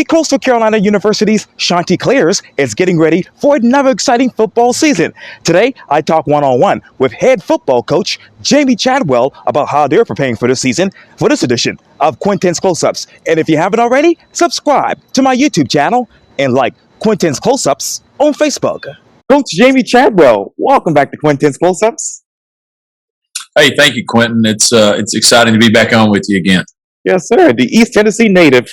Coastal Carolina University's Chanticleers is getting ready for another exciting football season. Today, I talk one-on-one with head football coach Jamey Chadwell about how they're preparing for the season for this edition of Quintin's Close-Ups. And if you haven't already, subscribe to my YouTube channel and like Quintin's Close-Ups on Facebook. Coach Jamey Chadwell, welcome back to Quintin's Close-Ups. Hey, thank you, Quintin. It's exciting to be back on with you again. Yes, sir. The East Tennessee native.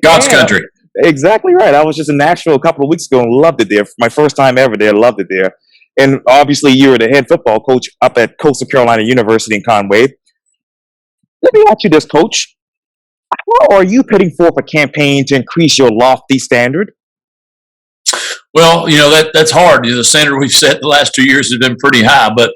God's country. Exactly right. I was just in Nashville a couple of weeks ago and loved it there. My first time ever there, loved it there. And obviously, you're the head football coach up at Coastal Carolina University in Conway. Let me ask you this, Coach. How are you putting forth a campaign to increase your lofty standard? Well, that's hard. The standard we've set the last 2 years has been pretty high, but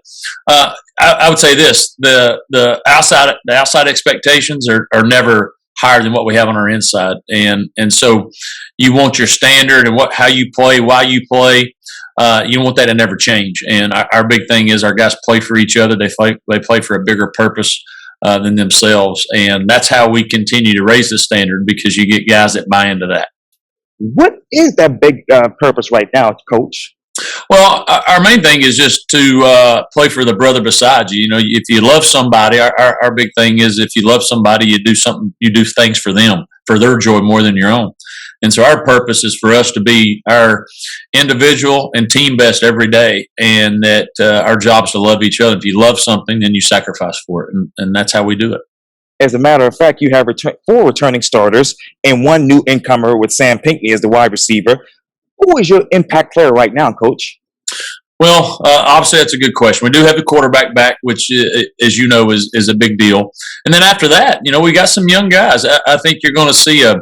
I would say this: the outside expectations are never higher than what we have on our inside, and so you want your standard and how you play, why you play. You want that to never change. And our big thing is our guys play for each other. They play for a bigger purpose than themselves, and that's how we continue to raise the standard, because you get guys that buy into that. What is that big purpose right now, Coach? Well, our main thing is just to play for the brother beside you. If you love somebody, our big thing is if you love somebody, you do things for them, for their joy more than your own. And so our purpose is for us to be our individual and team best every day, and that our job is to love each other. If you love something, then you sacrifice for it, and that's how we do it. As a matter of fact, you have 4 returning starters and 1 new incomer with Sam Pinckney as the wide receiver. Who is your impact player right now, Coach? Well, obviously that's a good question. We do have the quarterback back, which, as you know, is a big deal. And then after that, we got some young guys. I think you're going to see a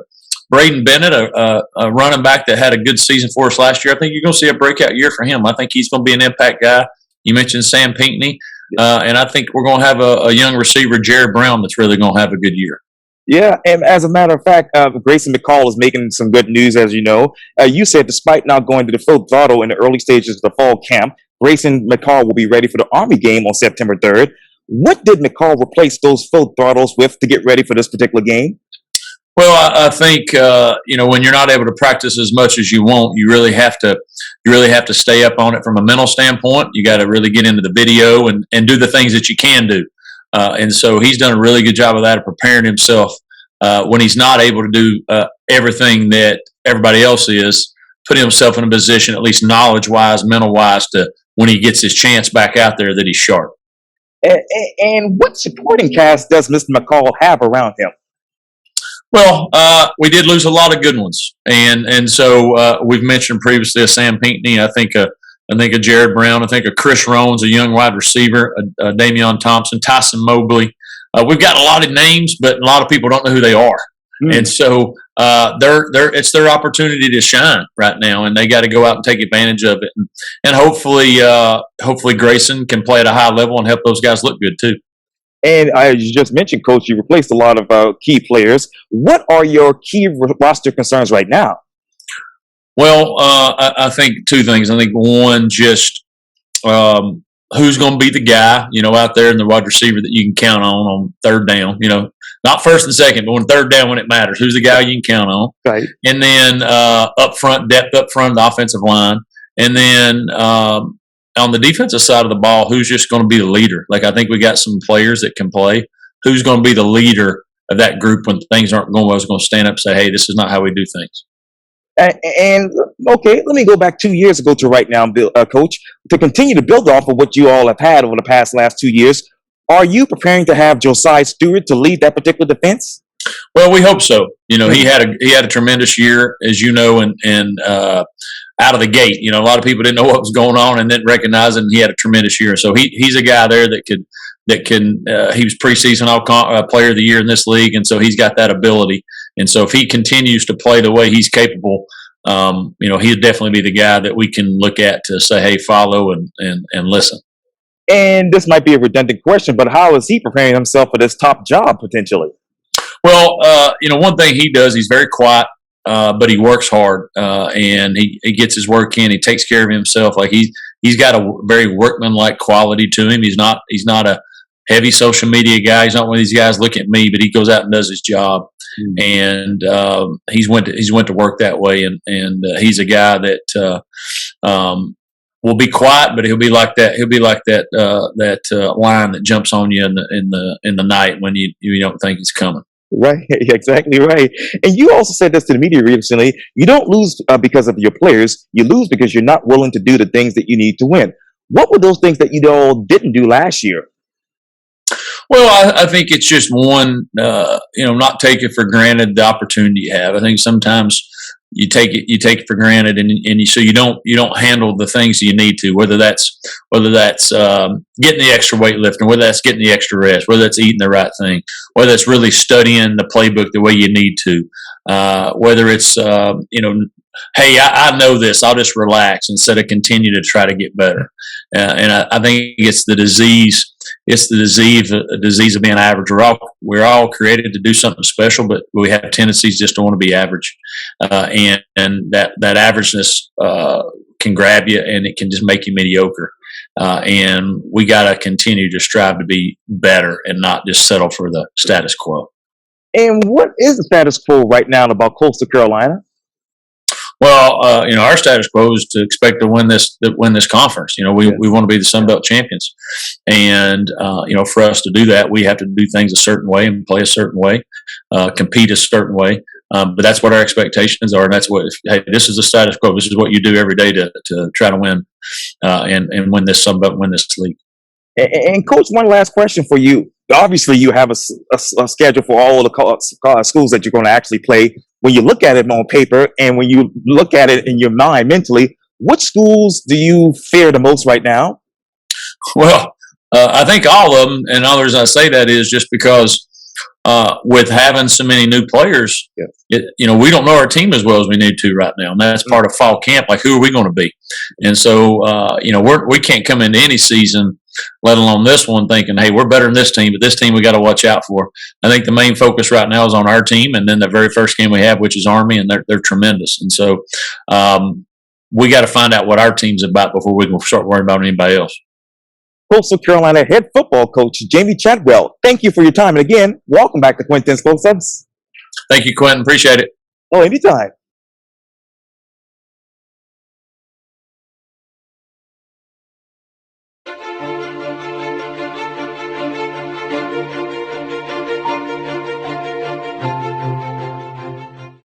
Braden Bennett, a running back that had a good season for us last year. I think you're going to see a breakout year for him. I think he's going to be an impact guy. You mentioned Sam Pinckney. And I think we're going to have a young receiver, Jared Brown, that's really going to have a good year. Yeah, and as a matter of fact, Grayson McCall is making some good news, as you know. You said despite not going to the full throttle in the early stages of the fall camp, Grayson McCall will be ready for the Army game on September 3rd. What did McCall replace those full throttles with to get ready for this particular game? Well, I think when you're not able to practice as much as you want, you really have to stay up on it from a mental standpoint. You got to really get into the video and do the things that you can do. And so he's done a really good job of that, of preparing himself when he's not able to do everything that everybody else is, putting himself in a position, at least knowledge-wise, mental-wise, to when he gets his chance back out there, that he's sharp. And what supporting cast does Mr. McCall have around him? Well, we did lose a lot of good ones, and so we've mentioned previously a Sam Pinckney. I think a Jared Brown. I think a Chris Rones, a young wide receiver, a Damian Thompson, Tyson Mobley. We've got a lot of names, but a lot of people don't know who they are, and so it's their opportunity to shine right now, and they got to go out and take advantage of it, and hopefully Grayson can play at a high level and help those guys look good too. And you just mentioned, Coach, you replaced a lot of key players. What are your key roster concerns right now? Well, I think 2 things. I think one, just who's going to be the guy, out there in the wide receiver that you can count on third down. Not first and second, but on third down when it matters. Who's the guy you can count on? Right. And then up front, depth up front of the offensive line. And then on the defensive side of the ball, who's just going to be the leader? Like, I think we got some players that can play. Who's going to be the leader of that group when things aren't going well? Who's going to stand up and say, hey, this is not how we do things? And okay, let me go back 2 years ago to right now, Coach, to continue to build off of what you all have had over the last 2 years. Are you preparing to have Josiah Stewart to lead that particular defense? Well, we hope so. He had a tremendous year, as you know, and out of the gate. A lot of people didn't know what was going on and didn't recognize it, and he had a tremendous year. So he's a guy there that can. He was preseason player of the year in this league, and so he's got that ability. And so if he continues to play the way he's capable, he'd definitely be the guy that we can look at to say, hey, follow and listen. And this might be a redundant question, but how is he preparing himself for this top job potentially? Well, one thing he does, he's very quiet, but he works hard, and he gets his work in. He takes care of himself. Like he's got a very workmanlike quality to him. He's not a heavy social media guy. He's not one of these guys, look at me, but he goes out and does his job. and he's went to work that way, and he's a guy that will be quiet, but he'll be like that. He'll be like that lion that jumps on you in the night when you don't think he's coming. Right, exactly right. And you also said this to the media recently. You don't lose because of your players. You lose because you're not willing to do the things that you need to win. What were those things that you all didn't do last year? Well, I think it's just one, not taking for granted the opportunity you have. I think sometimes you take it for granted, and so you don't handle the things you need to, whether that's getting the extra weightlifting, whether that's getting the extra rest, whether that's eating the right thing, whether it's really studying the playbook the way you need to, whether it's hey, I know this, I'll just relax instead of continue to try to get better. And I think it's the disease. It's the disease of being average. We're all created to do something special, but we have tendencies just to want to be average, and that averageness can grab you, and it can just make you mediocre. And we got to continue to strive to be better and not just settle for the status quo. And what is the status quo right now about Coastal Carolina? Well, our status quo is to expect to win this conference. We want to be the Sun Belt champions, and for us to do that, we have to do things a certain way and play a certain way, compete a certain way. But that's what our expectations are, and that's what. Hey, this is the status quo. This is what you do every day to try to win and win this Sun Belt, win this league. And Coach, one last question for you. Obviously, you have a schedule for all of the schools that you're going to actually play. When you look at it on paper and when you look at it in your mind mentally, which schools do you fear the most right now? Well, I think all of them, and others I say that is just because with having so many new players, we don't know our team as well as we need to right now, and that's part of fall camp. Like, who are we going to be? And so, we can't come into any season, let alone this one, thinking, hey, we're better than this team, but this team we got to watch out for. I think the main focus right now is on our team, and then the very first game we have, which is Army, and they're tremendous. And so we got to find out what our team's about before we can start worrying about anybody else. Coastal Carolina head football coach Jamey Chadwell, thank you for your time. And again, welcome back to Quintin Sports Subs. Thank you, Quintin. Appreciate it. Oh, anytime.